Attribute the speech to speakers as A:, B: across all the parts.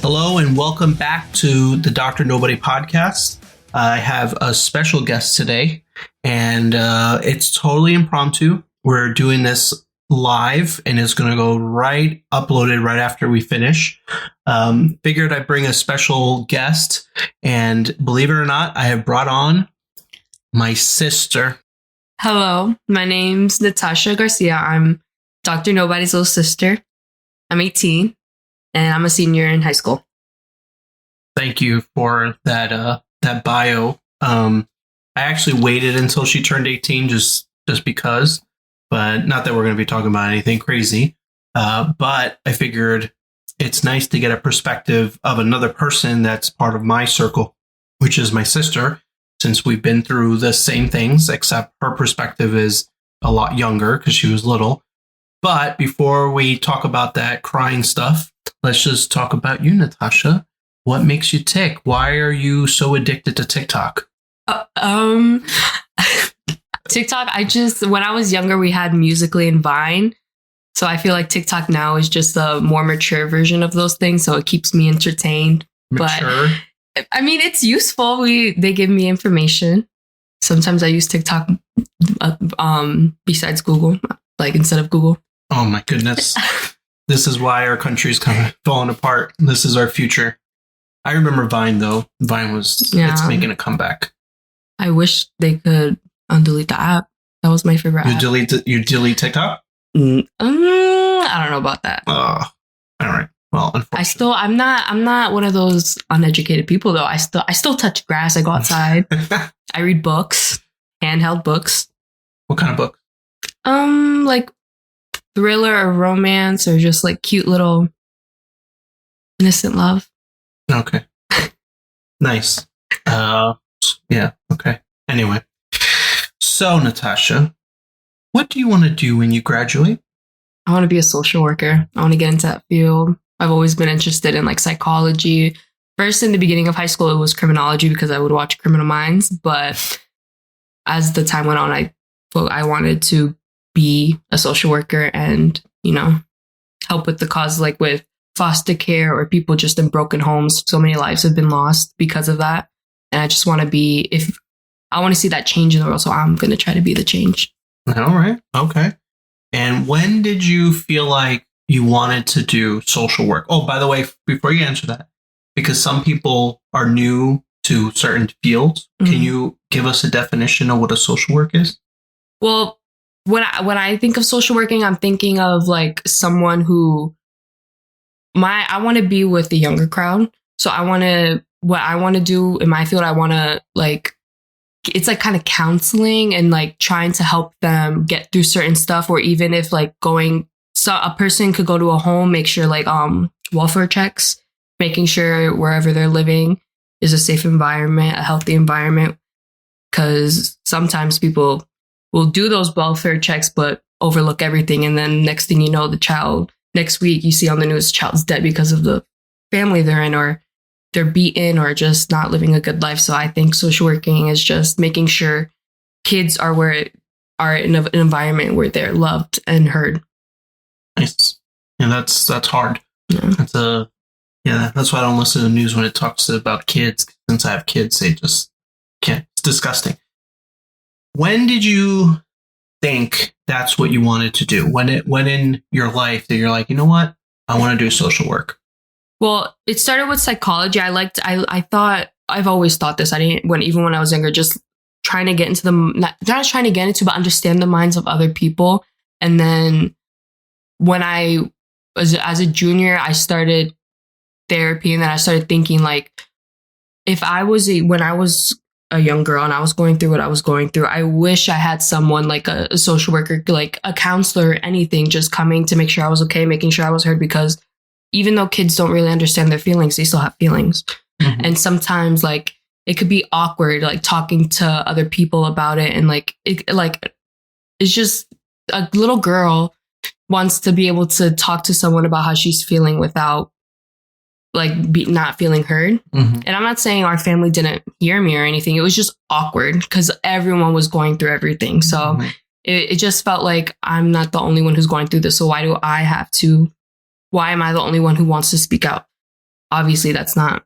A: Hello and welcome back to the Dr. Nobody podcast. I have a special guest today, and it's totally impromptu. We're doing this live, and it's going to go uploaded right after we finish. Figured I'd bring a special guest, and believe it or not, I have brought on my sister.
B: Hello, my name's Natasha Garcia. I'm Dr. Nobody's little sister. I'm 18, and I'm a senior in high school.
A: Thank you for that bio. I actually waited until she turned 18 just because, but not that we're going to be talking about anything crazy. But I figured it's nice to get a perspective of another person that's part of my circle, which is my sister, since we've been through the same things, except her perspective is a lot younger because she was little. But before we talk about that crying stuff, let's just talk about you, Natasha. What makes you tick? Why are you so addicted to TikTok?
B: TikTok, when I was younger, we had Musical.ly and Vine. So I feel like TikTok now is just a more mature version of those things. So it keeps me entertained.
A: Mature?
B: But I mean, it's useful. They give me information. Sometimes I use TikTok besides Google, like instead of Google.
A: Oh my goodness. This is why our country's kind of falling apart. This is our future. I remember Vine, though. Vine it's making a comeback.
B: I wish they could undelete the app. That was my favorite app.
A: You delete TikTok?
B: I don't know about that.
A: All right. Well, unfortunately.
B: I'm not one of those uneducated people, though. I still touch grass. I go outside. I read books, handheld books.
A: What kind of book?
B: Like thriller or romance or just like cute little innocent love.
A: Okay. Nice. Yeah. Okay. Anyway. So, Natasha, what do you want to do when you graduate?
B: I want to be a social worker. I want to get into that field. I've always been interested in like psychology. First, in the beginning of high school, it was criminology because I would watch Criminal Minds. But as the time went on, I wanted to be a social worker and, help with the cause, like with foster care or people just in broken homes. So many lives have been lost because of that. And I just want to I want to see that change in the world. So I'm going to try to be the change.
A: All right. Okay. And when did you feel like you wanted to do social work? Oh, by the way, before you answer that, because some people are new to certain fields, Can you give us a definition of what a social work is?
B: Well, when I think of social working, I'm thinking of like someone who I want to be with the younger crowd. So what I want to do in my field, I want to it's like kind of counseling and like trying to help them get through certain stuff, or even if like a person could go to a home, make sure like welfare checks, making sure wherever they're living is a safe environment, a healthy environment. Because sometimes people will do those welfare checks, but overlook everything. And then next thing you know, next week you see on the news, child's dead because of the family they're in, or they're beaten, or just not living a good life. So I think social working is just making sure kids are in an environment where they're loved and heard. Nice.
A: Yeah, that's hard. Yeah. That's why I don't listen to the news when it talks about kids. Since I have kids, they just can't. It's disgusting. When did you think that's what you wanted to do? When in your life that you're like, you know what? I want to do social work.
B: Well, it started with psychology. I thought, I've always thought this. Even when I was younger, just trying to get into not trying to get into, but understand the minds of other people. And then when I was, as a junior, I started therapy, and then I started thinking like, when I was a young girl and I was going through what I was going through, I wish I had someone like a social worker, like a counselor, or anything, just coming to make sure I was okay, making sure I was heard, because even though kids don't really understand their feelings, they still have feelings. Mm-hmm. And sometimes like it could be awkward, like talking to other people about it. And it's just a little girl wants to be able to talk to someone about how she's feeling without not feeling heard. Mm-hmm. And I'm not saying our family didn't hear me or anything. It was just awkward because everyone was going through everything. So mm-hmm. it just felt like I'm not the only one who's going through this. So why am I the only one who wants to speak out? obviously that's not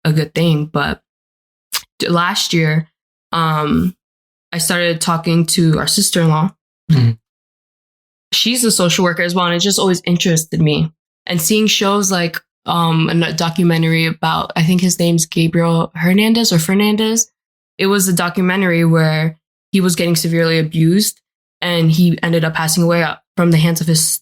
B: a good thing. But last year, I started talking to our sister-in-law. Mm-hmm. She's a social worker as well, and it just always interested me. And seeing shows like a documentary about, I think his name's Gabriel Hernandez or Fernandez. It was a documentary where he was getting severely abused, and he ended up passing away from the hands of his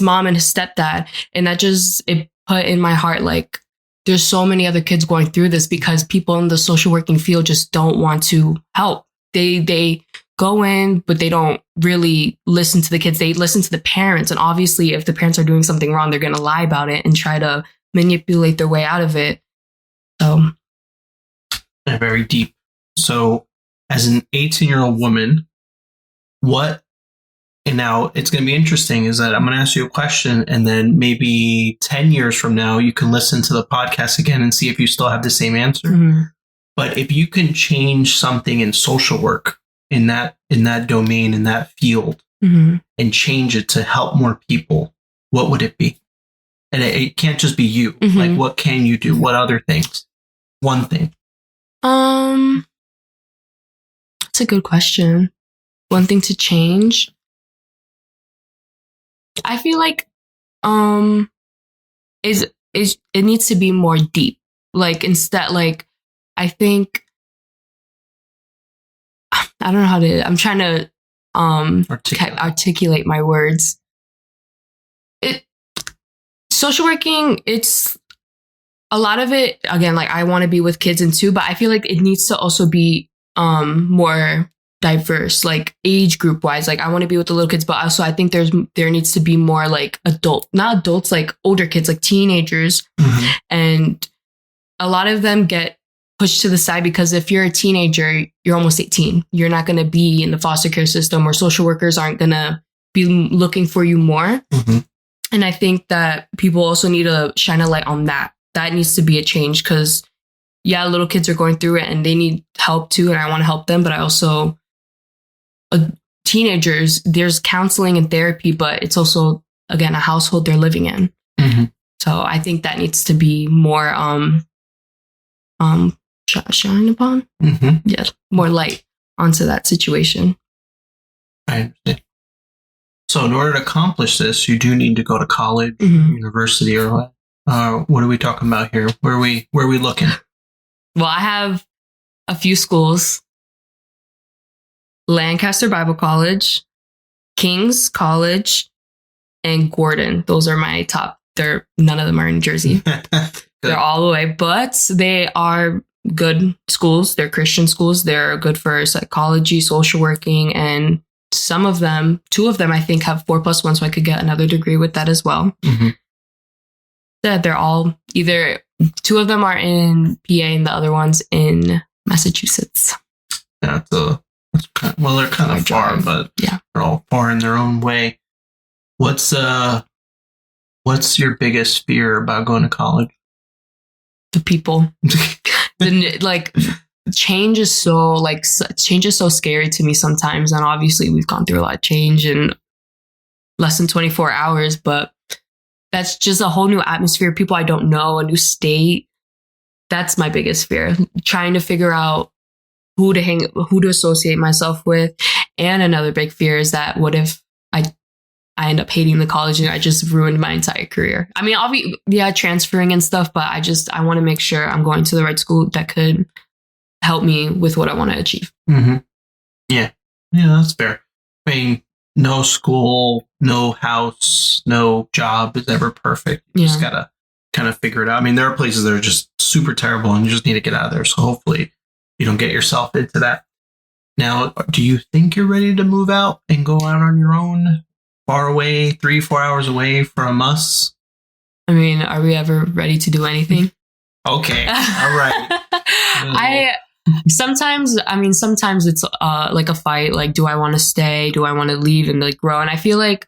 B: mom and his stepdad. And that just, it put in my heart, like, there's so many other kids going through this because people in the social working field just don't want to help. They go in, but they don't really listen to the kids. They listen to the parents. And obviously, if the parents are doing something wrong, they're going to lie about it and try to manipulate their way out of it. So,
A: very deep. So, as an 18-year-old woman, and now it's going to be interesting, is that I'm going to ask you a question, and then maybe 10 years from now, you can listen to the podcast again and see if you still have the same answer. Mm-hmm. But if you can change something in social work, in that domain, in that field, mm-hmm. and change it to help more people, what would it be? And it can't just be you. Mm-hmm. Like, what can you do? What other things? One thing.
B: That's a good question. One thing to change. I feel like is it needs to be more deep. Like, instead, like, I think, I don't know how to, I'm trying to articulate my words. Social working, it's a lot of it, again, like, I want to be with kids and too, but I feel like it needs to also be more diverse, like age group wise. Like, I want to be with the little kids, but also I think there needs to be more like not adults, like older kids, like teenagers. Mm-hmm. And a lot of them get pushed to the side because if you're a teenager, you're almost 18. You're not going to be in the foster care system, or social workers aren't going to be looking for you more. Mm-hmm. And I think that people also need to shine a light on that. That needs to be a change because, yeah, little kids are going through it and they need help too. And I want to help them. But I also, teenagers, there's counseling and therapy, but it's also, again, a household they're living in. Mm-hmm. So I think that needs to be more shine upon. Mm-hmm. Yeah, more light onto that situation.
A: I understand. So in order to accomplish this, you do need to go to college, mm-hmm. university, or what are we talking about here? Where are we looking?
B: Well, I have a few schools: Lancaster Bible College, King's College, and Gordon. Those are my top. None of them are in Jersey. They're all the way, but they are good schools. They're Christian schools. They're good for psychology, social working, and some of them, 2 of them, I think, have 4+1, so I could get another degree with that as well. Mm-hmm. They're all either 2 of them are in PA and the other one's in Massachusetts.
A: Yeah, they're kind of far, but yeah, they're all far in their own way. What's your biggest fear about going to college?
B: The people. Change is so scary to me sometimes. And obviously we've gone through a lot of change in less than 24 hours, but that's just a whole new atmosphere. People I don't know, a new state. That's my biggest fear. Trying to figure out who to associate myself with. And another big fear is that what if I end up hating the college and I just ruined my entire career. I mean, I'll be, transferring and stuff, but I want to make sure I'm going to the right school that could help me with what I want to achieve.
A: Mm-hmm. Yeah, that's fair. I mean, no school, no house, no job is ever perfect. You just gotta kind of figure it out. I mean, there are places that are just super terrible and you just need to get out of there. So hopefully you don't get yourself into that. Now, do you think you're ready to move out and go out on your own? Far away, 3-4 hours away from us?
B: I mean, are we ever ready to do anything?
A: Okay. All right.
B: Sometimes it's like a fight. Like, do I want to stay? Do I want to leave and like grow? And I feel like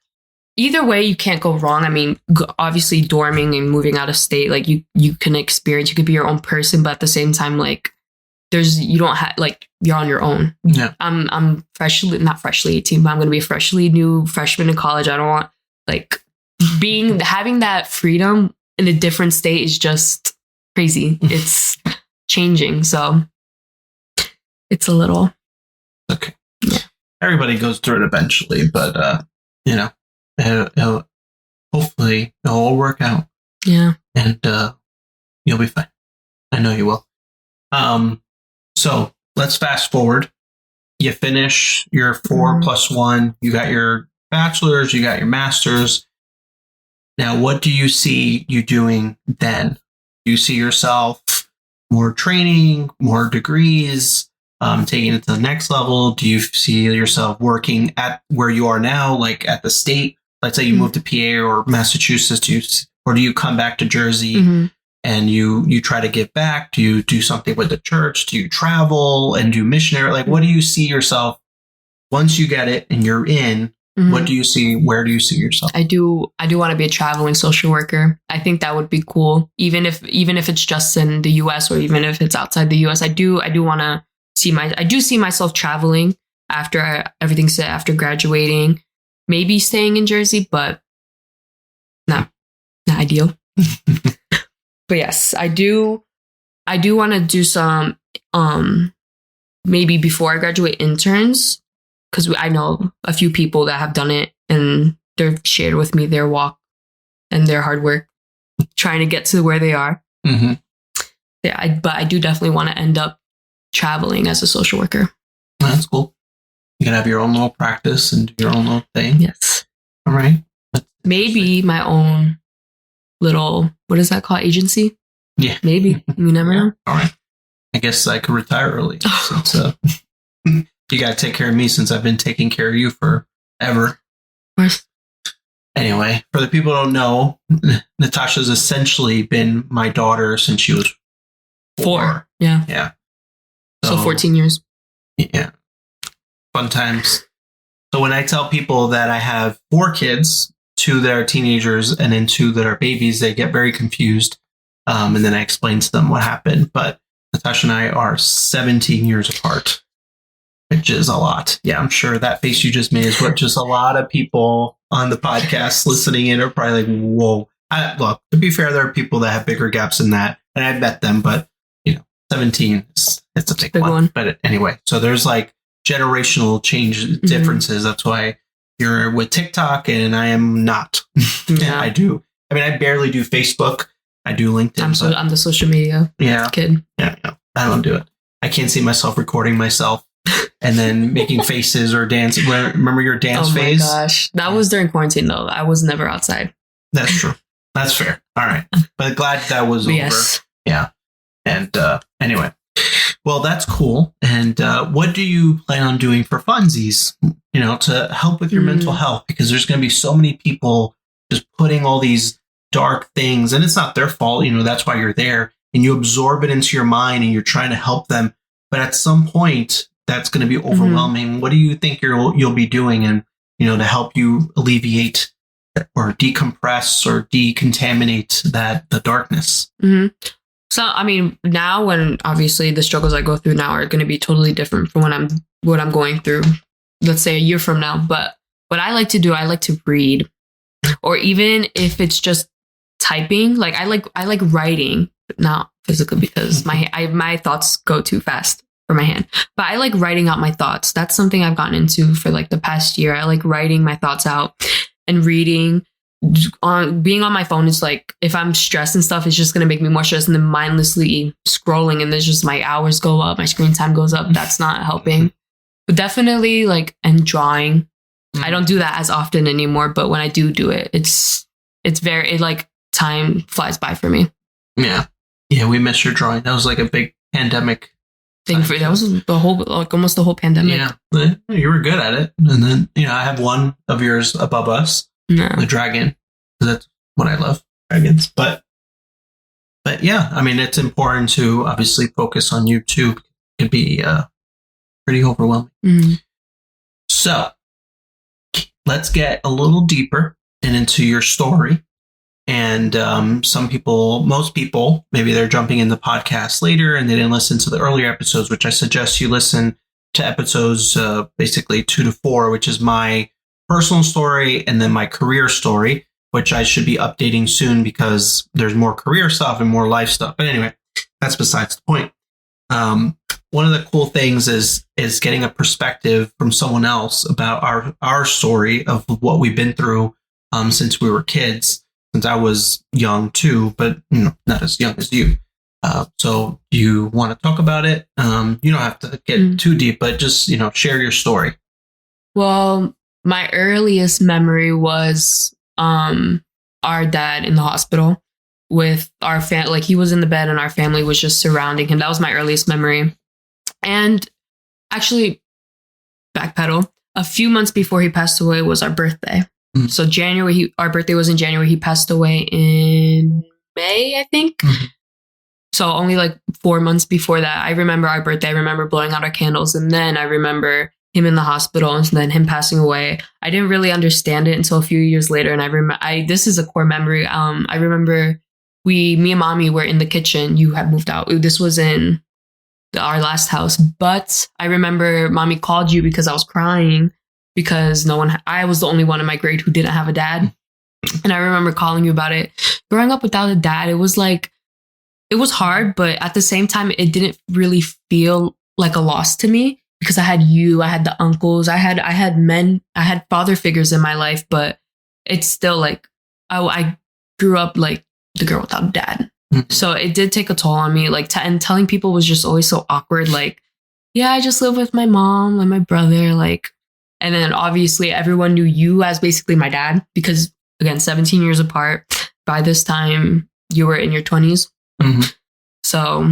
B: either way, you can't go wrong. I mean, obviously dorming and moving out of state, like you can experience, you could be your own person, but at the same time, like you don't have, like, you're on your own.
A: Yeah.
B: I'm not freshly 18, but I'm going to be a freshly new freshman in college. I don't want, like, having that freedom in a different state is just crazy. It's changing. So it's a little.
A: Okay.
B: Yeah.
A: Everybody goes through it eventually, but, hopefully it'll all work out.
B: Yeah.
A: And you'll be fine. I know you will. So let's fast forward. You finish your 4+1. You got your bachelor's, you got your master's. Now, what do you see you doing then? Do you see yourself more training, more degrees, taking it to the next level? Do you see yourself working at where you are now, like at the state? Let's say you move to PA or Massachusetts, or do you come back to Jersey and you try to give back? Do you do something with the church? Do you travel and do missionary? Like, what do you see yourself once you get it and you're in? What do you see? Where do you see yourself?
B: I do want to be a traveling social worker. I think that would be cool. Even if it's just in the US or even if it's outside the US, I do want to see myself traveling after everything's set, after graduating, maybe staying in Jersey, but not ideal. But yes, I do want to do some, maybe before I graduate, interns. Because I know a few people that have done it and they've shared with me their walk and their hard work trying to get to where they are. Yeah, but I do definitely want to end up traveling as a social worker.
A: That's cool. You can have your own little practice and do your own little thing.
B: Yes.
A: All right.
B: Maybe my own little, what is that called? Agency?
A: Yeah.
B: Maybe. You never know.
A: All right. I guess I could retire early since you got to take care of me since I've been taking care of you forever.
B: Of course.
A: Anyway, for the people who don't know, Natasha's essentially been my daughter since she was 4.
B: Yeah.
A: Yeah.
B: So 14 years.
A: Yeah. Fun times. So when I tell people that I have 4 kids, 2 that are teenagers and then 2 that are babies, they get very confused. And then I explain to them what happened. But Natasha and I are 17 years apart, which is a lot. Yeah, I'm sure that face you just made is what just a lot of people on the podcast listening in are probably like, whoa. Look, to be fair, there are people that have bigger gaps than that. And I bet them, but 17, it's a big one. But anyway, so there's like generational change differences. That's why you're with TikTok and I am not.
B: Yeah.
A: I barely do Facebook. I do LinkedIn.
B: I'm the social media kid.
A: Yeah, I don't do it. I can't see myself recording myself and then making faces or dancing. Remember your dance phase?
B: Oh my gosh. That was during quarantine though. I was never outside.
A: That's true. That's fair. All right. But glad that was over.
B: Yes.
A: Yeah. And anyway, well, that's cool. And what do you plan on doing for funsies, to help with your mental health? Because there's going to be so many people just putting all these dark things, and it's not their fault. That's why you're there, and you absorb it into your mind and you're trying to help them. But at some point, that's going to be overwhelming. What do you think you'll be doing and, to help you alleviate or decompress or decontaminate the darkness?
B: So, now when obviously the struggles I go through now are going to be totally different from what I'm going through, let's say a year from now. But what I like to do, I like to read, or even if it's just typing, like I like writing, but not physically because my thoughts go too fast for my hand. But I like writing out my thoughts. That's something I've gotten into for like the past year. I like writing my thoughts out and reading. Being on my phone is like, if I'm stressed and stuff, it's just going to make me more stressed, and then mindlessly scrolling, and there's just my hours go up, my screen time goes up. That's not helping. But definitely and drawing. I don't do that as often anymore, but when I do it, it's very time flies by for me.
A: Yeah, we miss your drawing. That was like a big pandemic
B: thing for you. That was the whole almost the whole pandemic.
A: Yeah, you were good at it. And then I have one of yours above us.
B: No.
A: The dragon. That's what I love, dragons. But yeah, it's important to obviously focus on you too. It can be pretty overwhelming. So let's get a little deeper and into your story. And most people, maybe they're jumping in the podcast later and they didn't listen to the earlier episodes, which I suggest you listen to episodes basically 2 to 4, which is my personal story and then my career story. which I should be updating soon because there's more career stuff and more life stuff. But anyway, that's besides the point. One of the cool things is getting a perspective from someone else about our story of what we've been through since we were kids. Since I was young too, but not as young as you. So you want to talk about it? You don't have to get too deep, but just share your story.
B: Well, my earliest memory was our dad in the hospital with our family. Like, he was in the bed and our family was just surrounding him. That was my earliest memory. And actually, backpedal, a few months before he passed away was our birthday. So January, our birthday was in January. He passed away in May, I think. So only like 4 months before that. I remember our birthday. I remember blowing out our candles. And then I remember him in the hospital and then him passing away. I didn't really understand it until a few years later. And I remember, this is a core memory. I remember me and mommy were in the kitchen. You had moved out. This was in our last house. But I remember mommy called you because I was crying because I was the only one in my grade who didn't have a dad. And I remember calling you about it. Growing up without a dad, it was hard, but at the same time, it didn't really feel like a loss to me because I had you, I had the uncles, I had father figures in my life, but it's still like, I grew up like the girl without a dad. So it did take a toll on me. Like, and telling people was just always so awkward. Like, yeah, I just live with my mom and my brother. Like, and then obviously everyone knew you as basically my dad because, again, 17 years apart. By this time, you were in your 20s. So,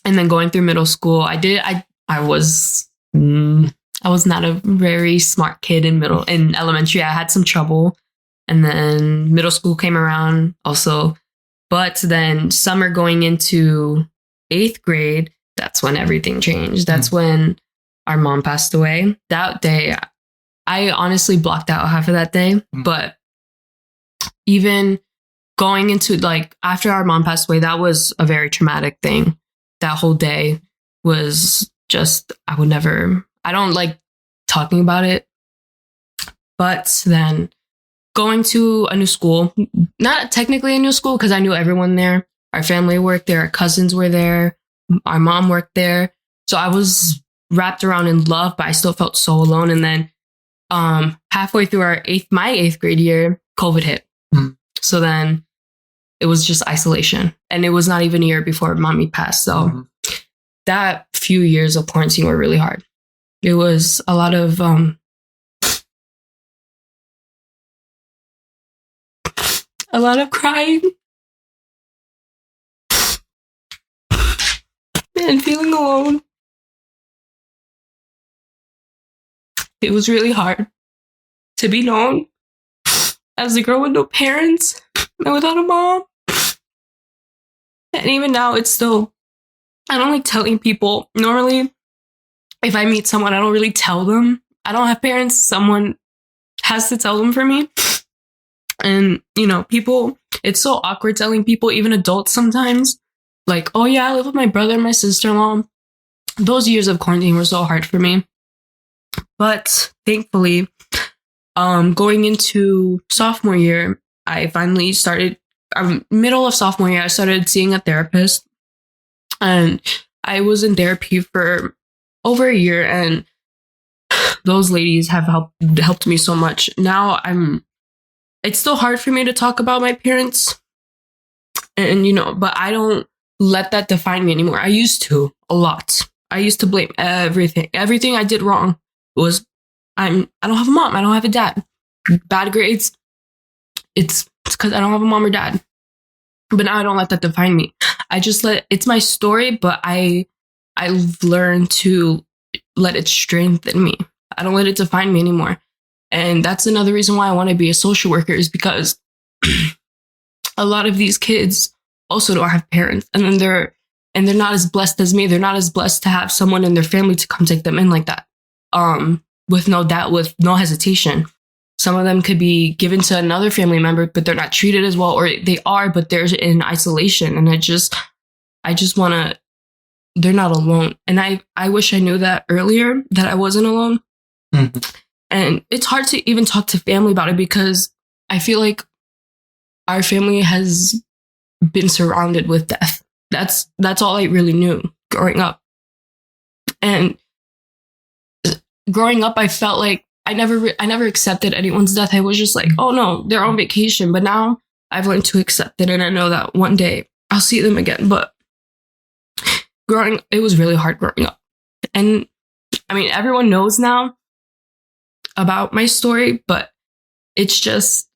B: and then going through middle school, I was not a very smart kid in elementary. I had some trouble, and then middle school came around also. But then summer going into 8th grade, that's when everything changed. That's when our mom passed away. That day, I honestly blocked out half of that day. But even going into, like, after our mom passed away, that was a very traumatic thing. That whole day was just, I don't like talking about it. But then going to a new school, not technically a new school because I knew everyone there. Our family worked there. Our cousins were there. Our mom worked there. So I was wrapped around in love, but I still felt so alone. And then halfway through my 8th grade year, COVID hit. So then it was just isolation. And it was not even a year before mommy passed. So that few years of quarantine were really hard. It was a lot of crying and feeling alone. It was really hard to be known as a girl with no parents and without a mom. And even now, it's still, I don't like telling people. Normally, if I meet someone, I don't really tell them. I don't have parents. Someone has to tell them for me. And, people, it's so awkward telling people, even adults sometimes, like, oh yeah, I live with my brother and my sister-in-law. Those years of quarantine were so hard for me. But thankfully, going into sophomore year, I finally started, middle of sophomore year, I started seeing a therapist. And I was in therapy for over a year, and those ladies have helped me so much. Now it's still hard for me to talk about my parents, and but I don't let that define me anymore. I used to a lot. I used to blame everything I did wrong was I don't have a mom, I don't have a dad. Bad grades, it's because I don't have a mom or dad. But now I don't let that define me. I just it's my story, but I've learned to let it strengthen me. I don't let it define me anymore. And that's another reason why I want to be a social worker, is because a lot of these kids also don't have parents, and then they're not as blessed as me. They're not as blessed to have someone in their family to come take them in like that. With no doubt, with no hesitation. Some of them could be given to another family member, but they're not treated as well, or they are, but they're in isolation. And I just want to, they're not alone. And I wish I knew that earlier, that I wasn't alone. And it's hard to even talk to family about it, because I feel like our family has been surrounded with death. That's all I really knew growing up. And growing up, I felt like I never accepted anyone's death. I was just like, oh no, they're on vacation. But now I've learned to accept it, and I know that one day I'll see them again. But it was really hard growing up. And I mean, everyone knows now about my story, but it's just,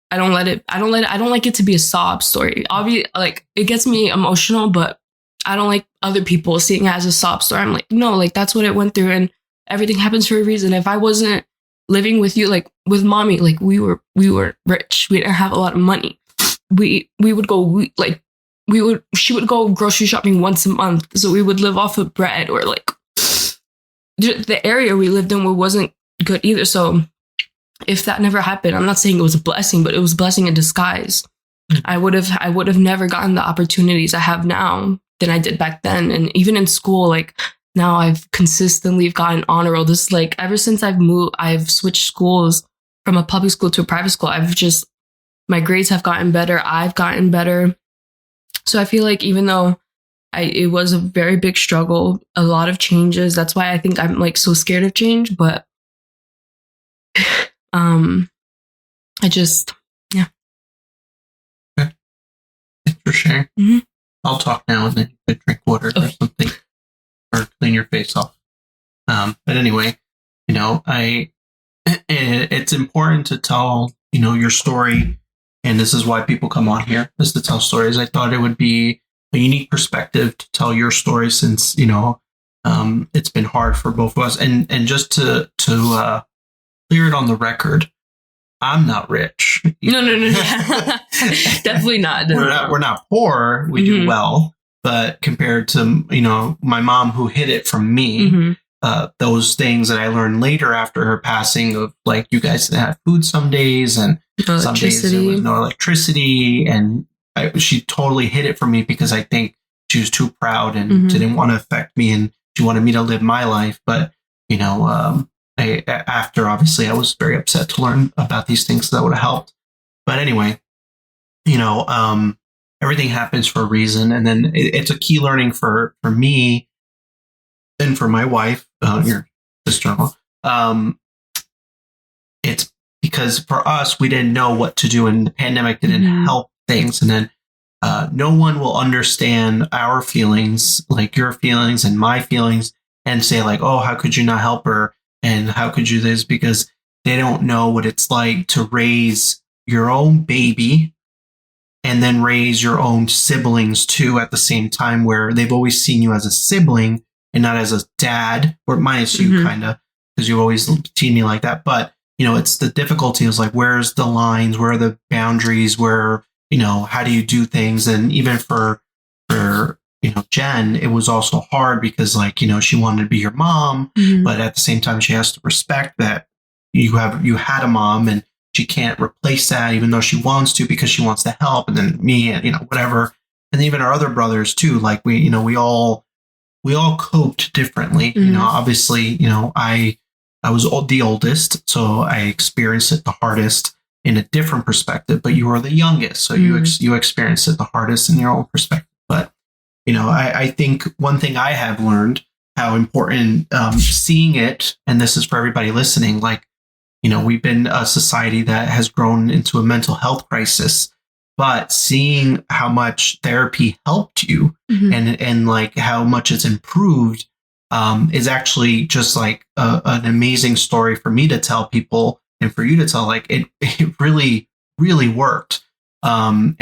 B: I don't like it to be a sob story. Obviously, like, it gets me emotional, but I don't like other people seeing it as a sob story. I'm like, no, like, that's what it went through, and everything happens for a reason. If I wasn't living with you, like with mommy, like we were rich. We didn't have a lot of money. We would go, she would go grocery shopping once a month. So we would live off of bread, or like the area we lived in wasn't good either. So if that never happened, I'm not saying it was a blessing, but it was a blessing in disguise. I would have never gotten the opportunities I have now than I did back then. And even in school, like now I've consistently gotten honor roll. This, like, ever since I've switched schools from a public school to a private school. My grades have gotten better. I've gotten better. So I feel like even though it was a very big struggle, a lot of changes. That's why I think I'm like so scared of change. But I just, yeah.
A: Okay. Thanks for sharing.
B: Mm-hmm.
A: I'll talk now, and then you could drink water or something, or clean your face off. But anyway, it's important to tell, your story. And this is why people come on here, is to tell stories. I thought it would be a unique perspective to tell your story, since, it's been hard for both of us. And just to clear it on the record, I'm not rich.
B: No. Definitely not.
A: We're not poor. We do well. But compared to, my mom, who hid it from me, those things that I learned later after her passing, of like, you guys didn't have food some days, and some days there was no electricity. And she totally hid it from me because I think she was too proud and didn't want to affect me, and she wanted me to live my life. But, after, obviously, I was very upset to learn about these things, so that would have helped. But anyway, everything happens for a reason. And then it's a key learning for me and for my wife, your sister-in-law. It's because for us, we didn't know what to do, and the pandemic didn't help things. And then no one will understand our feelings, like your feelings and my feelings, and say like, oh, how could you not help her? And how could you this? Because they don't know what it's like to raise your own baby and then raise your own siblings too at the same time, where they've always seen you as a sibling and not as a dad, or minus you kind of, because you always seen me like that. But, it's the difficulty is like, where's the lines? Where are the boundaries? Where, how do you do things? And even for Jen, it was also hard because, like, she wanted to be your mom, but at the same time, she has to respect that you had a mom, and she can't replace that, even though she wants to, because she wants to help. And then me, and whatever, and even our other brothers too. Like we all coped differently. Obviously, I was the oldest, so I experienced it the hardest in a different perspective. But you were the youngest, so you experienced it the hardest in your own perspective. But I think one thing I have learned, how important seeing it, and this is for everybody listening, like, we've been a society that has grown into a mental health crisis, but seeing how much therapy helped you and like how much it's improved is actually just like an amazing story for me to tell people, and for you to tell. Like it really, really worked. I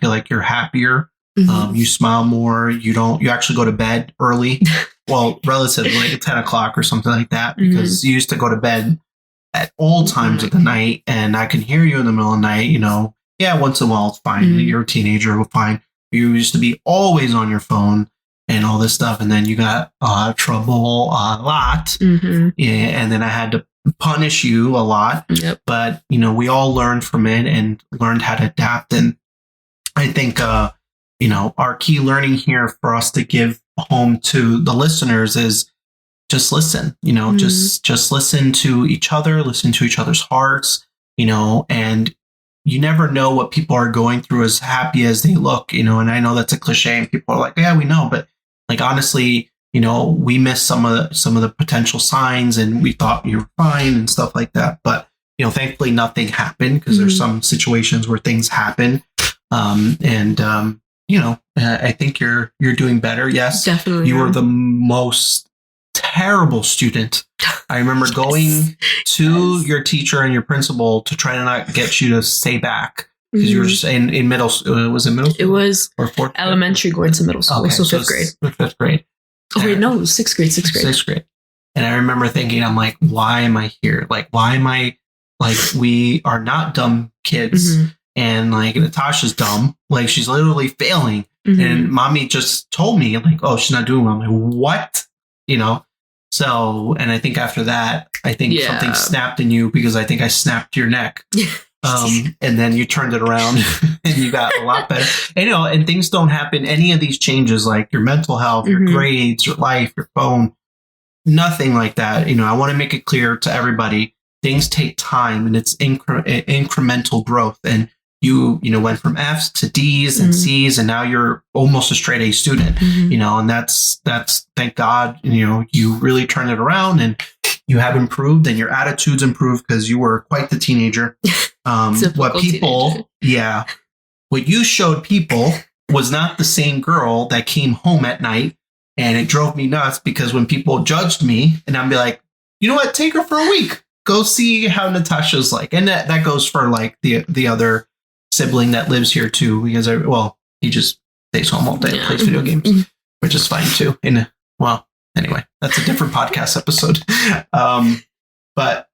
A: feel like you're happier. You smile more. You actually go to bed early. Well, relatively, like at 10 o'clock or something like that, because you used to go to bed at all times of the night, and I can hear you in the middle of the night. Yeah, once in a while it's fine. You're a teenager, we're fine. You used to be always on your phone and all this stuff, and then you got trouble a lot. Yeah, and then I had to punish you a lot. Yep. But we all learned from it and learned how to adapt. And I think our key learning here for us to give home to the listeners is just listen. Just listen to each other, listen to each other's hearts. And you never know what people are going through, as happy as they look, and I know that's a cliche and people are like, yeah, we know, but like, honestly, we missed some of the potential signs, and we thought you were fine and stuff like that. But, thankfully nothing happened, because there's some situations where things happen. I think you're doing better. Yes,
B: definitely.
A: You were the most terrible student. I remember going to your teacher and your principal to try to not get you to stay back, because you were just in middle. Was it middle school?
B: It was
A: or fourth
B: elementary going to middle school, so fifth grade.
A: Fifth grade.
B: Oh wait, no, sixth grade. Sixth grade.
A: And I remember thinking, I'm like, why am I here? Like, why am I like? We are not dumb kids, and like Natasha's dumb. Like, she's literally failing. And mommy just told me, like, oh, she's not doing well. I'm like, what? So, and I think after that, I think something snapped in you, because I think I snapped your neck. And then you turned it around and you got a lot better. And things don't happen. Any of these changes, like your mental health, your grades, your life, your phone, nothing like that. I want to make it clear to everybody, things take time, and it's incremental growth. And you went from F's to D's and C's, and now you're almost a straight A student, and that's thank God, you really turned it around, and you have improved, and your attitude's improved, because you were quite the teenager. What you showed people was not the same girl that came home at night, and it drove me nuts, because when people judged me, and I'd be like, you know what, take her for a week, go see how Natasha's like. And that goes for like the other sibling that lives here too, because he just stays home all day and plays video games, which is fine too. Anyway, that's a different podcast episode. But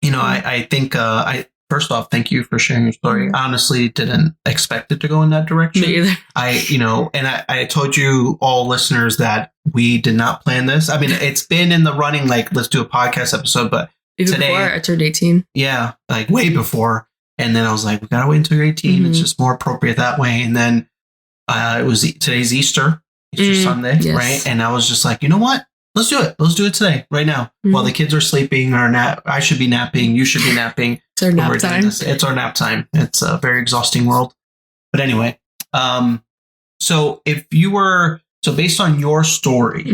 A: I think first off, thank you for sharing your story. I honestly didn't expect it to go in that direction.
B: Me either.
A: I told you all listeners that we did not plan this. I mean, it's been in the running, like, let's do a podcast episode, but
B: even
A: today,
B: before I turned 18.
A: Yeah, like way before. And then I was like, we gotta wait until you're 18. It's just more appropriate that way. And then today's Easter Sunday, right? And I was just like, you know what? Let's do it. Let's do it today, right now, while the kids are sleeping or I should be napping. You should be napping.
B: It's our nap time.
A: It's our nap time. It's a very exhausting world. But anyway, so based on your story,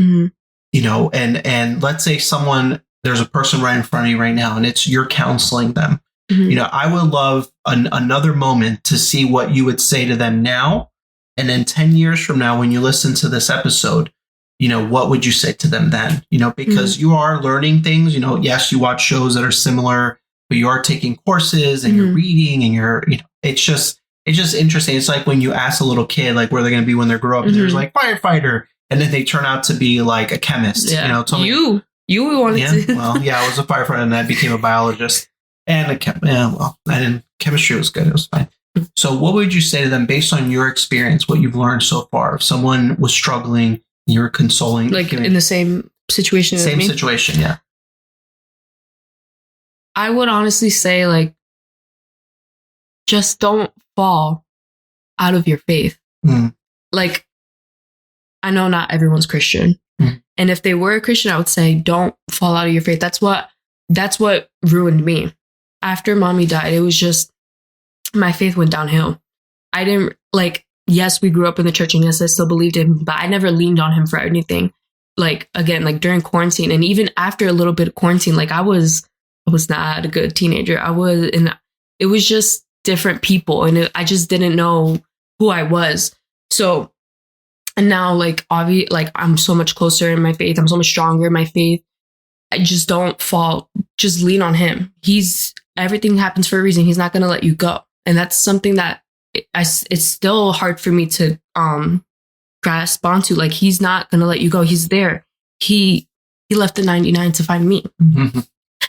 A: and let's say there's a person right in front of you right now, and you're counseling them. I would love another moment to see what you would say to them now. And then 10 years from now, when you listen to this episode, what would you say to them then? Because you are learning things, yes, you watch shows that are similar, but you are taking courses and you're reading, and it's just interesting. It's like when you ask a little kid, like, where they're going to be when they grow up, and there's like firefighter, and then they turn out to be like a chemist,
B: You wanted to.
A: Well, yeah, I was a firefighter, and I became a biologist. And chemistry was good. It was fine. So what would you say to them based on your experience, what you've learned so far? If someone was struggling, and you were consoling,
B: like in the same situation as me?
A: Same situation, yeah.
B: I would honestly say, like, just don't fall out of your faith. Like, I know not everyone's Christian. And if they were a Christian, I would say, don't fall out of your faith. That's what ruined me. After mommy died, it was just, my faith went downhill. I didn't, like, yes, we grew up in the church, and yes, I still believed in him, but I never leaned on him for anything. Like, again, like during quarantine, and even after a little bit of quarantine, like I was not a good teenager. It was just different people, and I just didn't know who I was. So, and now, like, I'm so much closer in my faith. I'm so much stronger in my faith. I just don't fall. Just lean on him. Everything happens for a reason. He's not going to let you go. And that's something that it's still hard for me to grasp onto. Like, he's not going to let you go. He's there. He left the 99 to find me.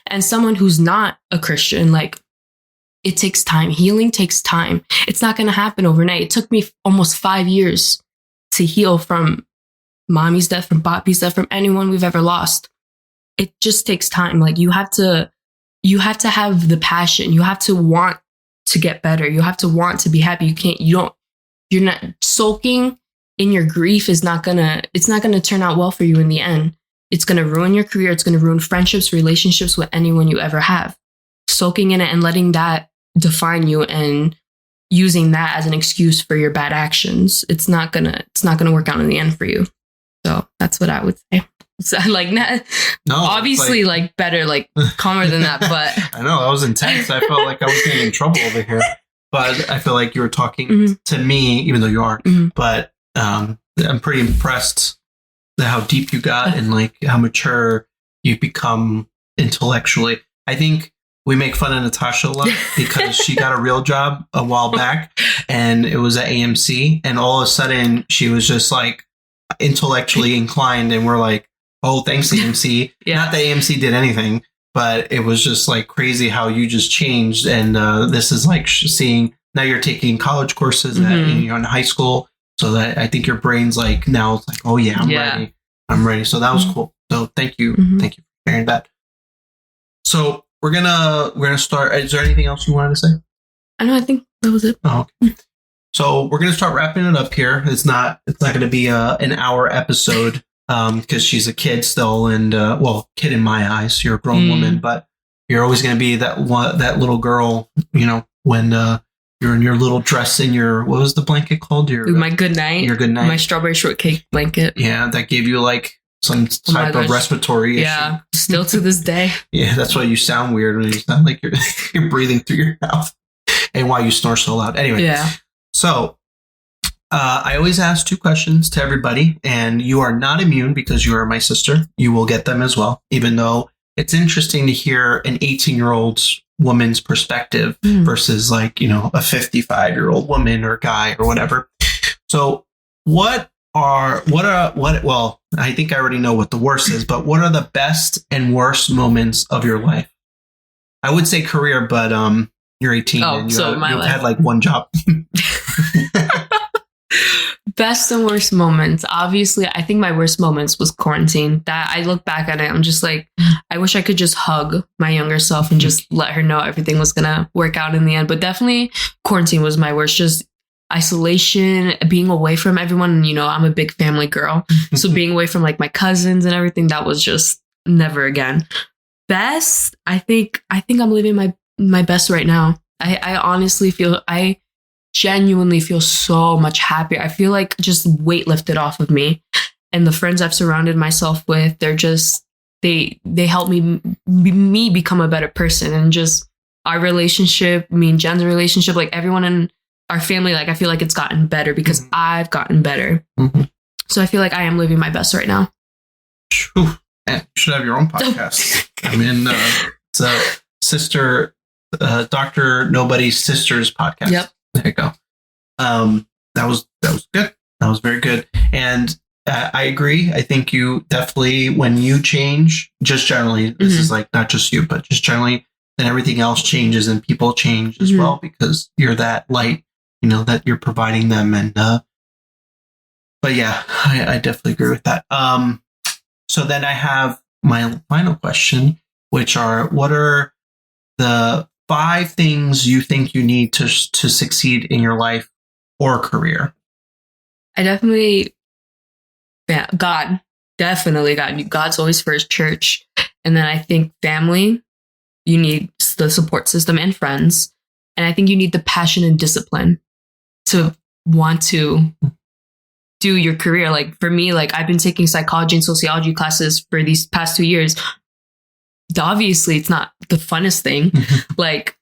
B: And someone who's not a Christian, like, it takes time. Healing takes time. It's not going to happen overnight. It took me almost 5 years to heal from mommy's death, from Bobby's death, from anyone we've ever lost. It just takes time. Like, you have to have the passion. You have to want to get better. You have to want to be happy. You're not sulking in your grief it's not gonna turn out well for you in the end. It's gonna ruin your career. It's gonna ruin friendships, relationships with anyone you ever have. Sulking in it and letting that define you and using that as an excuse for your bad actions. It's not gonna work out in the end for you. So that's what I would say. So, like, obviously, like better, like calmer than that. But
A: I know that was intense. I felt like I was getting in trouble over here. But I feel like you were talking to me, even though you aren't. But I'm pretty impressed at how deep you got and like how mature you've become intellectually. I think we make fun of Natasha a lot because she got a real job a while back, and it was at AMC, and all of a sudden she was just like intellectually inclined, and we're like, oh, thanks AMC. Not that AMC did anything, but it was just like crazy how you just changed. And this is like seeing now you're taking college courses you're in high school, so that I think your brain's like now it's like, oh yeah, I'm ready. So that was cool. So thank you for sharing that. So we're gonna start. Is there anything else you wanted to say?
B: I think that was it.
A: Oh, okay. So we're gonna start wrapping it up here. It's not gonna be an hour episode. Because she's a kid still, and kid in my eyes. You're a grown woman, but you're always going to be that little girl. You know, when you're in your little dress in your, what was the blanket called?
B: My good night.
A: Your good night.
B: My strawberry shortcake blanket.
A: Yeah, that gave you like some type of respiratory issue.
B: Yeah, still to this day.
A: Yeah, that's why you sound weird when you sound like you're breathing through your mouth, and why you snore so loud. Anyway, so. I always ask 2 questions to everybody, and you are not immune because you are my sister. You will get them as well, even though it's interesting to hear an 18-year-old woman's perspective versus like, you know, a 55-year-old woman or guy or whatever. So well, I think I already know what the worst is, but what are the best and worst moments of your life? I would say career, but you're 18 and you've had like one job.
B: Best and worst moments. Obviously, I think my worst moments was quarantine. That I look back at it, I'm just like, I wish I could just hug my younger self and just let her know everything was gonna work out in the end. But definitely quarantine was my worst. Just isolation, being away from everyone. You know, I'm a big family girl. So being away from like my cousins and everything, that was just never again. Best, I think I'm living my best right now. I honestly feel genuinely feel so much happier. I feel like just weight lifted off of me, and the friends I've surrounded myself with, they're just they help me become a better person. And just our relationship, me and Jen's relationship, like everyone in our family, like I feel like it's gotten better because I've gotten better. So I feel like I am living my best right now.
A: You should have your own podcast. I mean, it's a sister, Dr. Nobody's Sisters podcast.
B: Yep.
A: There you go. That was good. That was very good. And I agree. I think you definitely, when you change, just generally, this is like not just you, but just generally, then everything else changes and people change as well, because you're that light, you know, that you're providing them. And, but yeah, I definitely agree with that. So then I have my final question, which are, what are the 5 things you think you need to succeed in your life or career?
B: I definitely, definitely God. God's always first, church. And then I think family, you need the support system and friends. And I think you need the passion and discipline to want to do your career. Like for me, like I've been taking psychology and sociology classes for these past 2 years. Obviously it's not the funnest thing. Like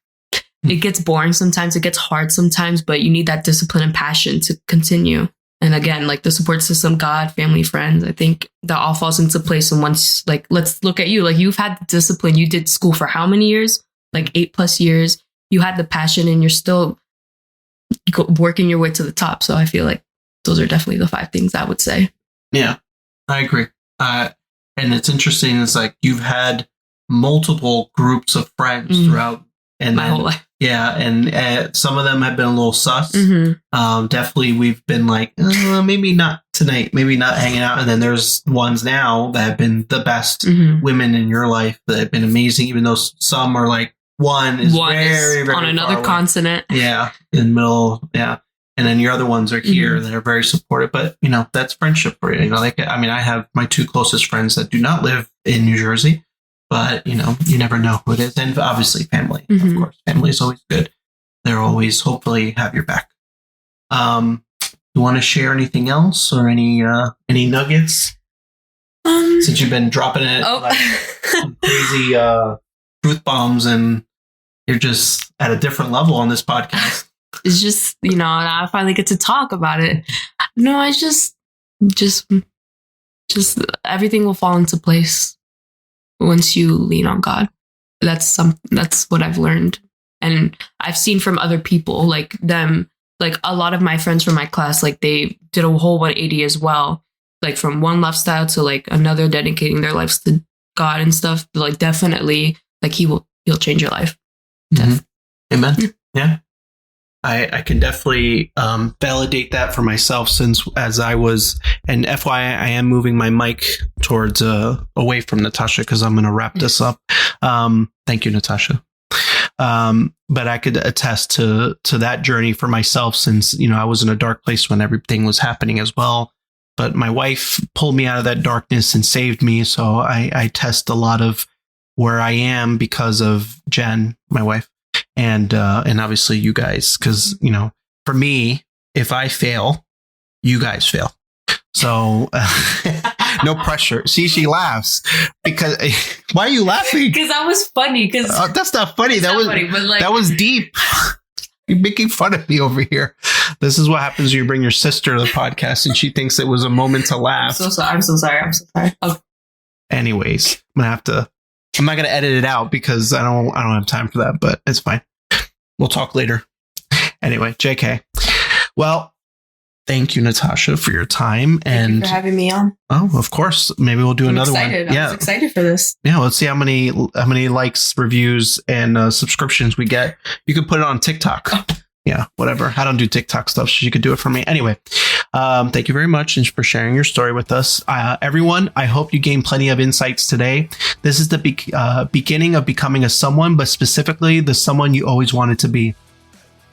B: it gets boring sometimes, it gets hard sometimes, but you need that discipline and passion to continue. And again, like the support system, God, family, friends, I think that all falls into place. And once, like, let's look at you, like you've had the discipline. You did school for how many years? Like 8+ years. You had the passion and you're still working your way to the top. So I feel like those are definitely the 5 things I would say. Yeah,
A: I agree. And it's interesting. It's like you've had multiple groups of friends throughout
B: my whole life.
A: Yeah, and some of them have been a little sus. Definitely, we've been like, maybe not tonight, maybe not hanging out. And then there's ones now that have been the best women in your life that have been amazing, even though some are like, one is very
B: on another continent.
A: Yeah, in the middle. Yeah. And then your other ones are here that are very supportive. But, you know, that's friendship for you. You know, like, I mean, I have my 2 closest friends that do not live in New Jersey. But, you know, you never know who it is. And obviously family, of course. Family is always good. they're always hopefully have your back. You want to share anything else or any nuggets? Since you've been dropping it some crazy truth bombs and you're just at a different level on this podcast.
B: It's just, I finally get to talk about it. No, I just everything will fall into place once you lean on God. That's what I've learned. And I've seen from other people, like them, like a lot of my friends from my class, like they did a whole 180 as well. Like from one lifestyle to like another, dedicating their lives to God and stuff. But like definitely, like he'll change your life.
A: Mm-hmm. Amen. Yeah. I can definitely validate that for myself, since as I was, and FYI, I am moving my mic towards away from Natasha because I'm going to wrap this up. Thank you, Natasha. But I could attest to that journey for myself, since, I was in a dark place when everything was happening as well. But my wife pulled me out of that darkness and saved me. So I test a lot of where I am because of Jen, my wife, and obviously you guys, because, for me, if I fail, you guys fail. So no pressure. See, she laughs because why are you laughing?
B: Because that was funny. Because
A: that's not funny. That was deep. You're making fun of me over here. This is what happens when you bring your sister to the podcast and she thinks it was a moment to laugh.
B: I'm so sorry. Oh.
A: Anyways, I'm not going to edit it out because I don't have time for that, but it's fine. We'll talk later. Anyway, JK. Well, thank you, Natasha, for your time.
B: Thank you for having me on.
A: Oh, of course. Maybe we'll do another one.
B: I was excited for this.
A: Yeah, let's see how many likes, reviews, and subscriptions we get. You can put it on TikTok. Oh. Yeah, whatever. I don't do TikTok stuff, so you could do it for me. Anyway, thank you very much for sharing your story with us. Everyone, I hope you gained plenty of insights today. This is the beginning of becoming a someone, but specifically the someone you always wanted to be.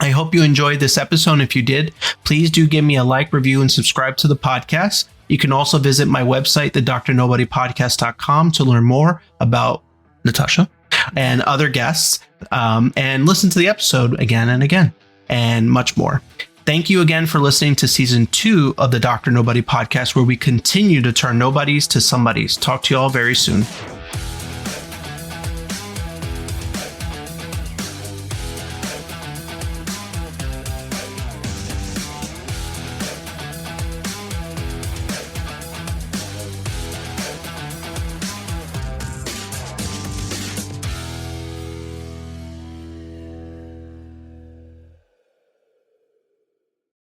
A: I hope you enjoyed this episode. If you did, please do give me a like, review, and subscribe to the podcast. You can also visit my website, thedrnobodypodcast.com, to learn more about Natasha and other guests, and listen to the episode again and again, and much more. Thank you again for listening to season 2 of the Dr. Nobody podcast, where we continue to turn nobodies to somebodies. Talk to you all very soon.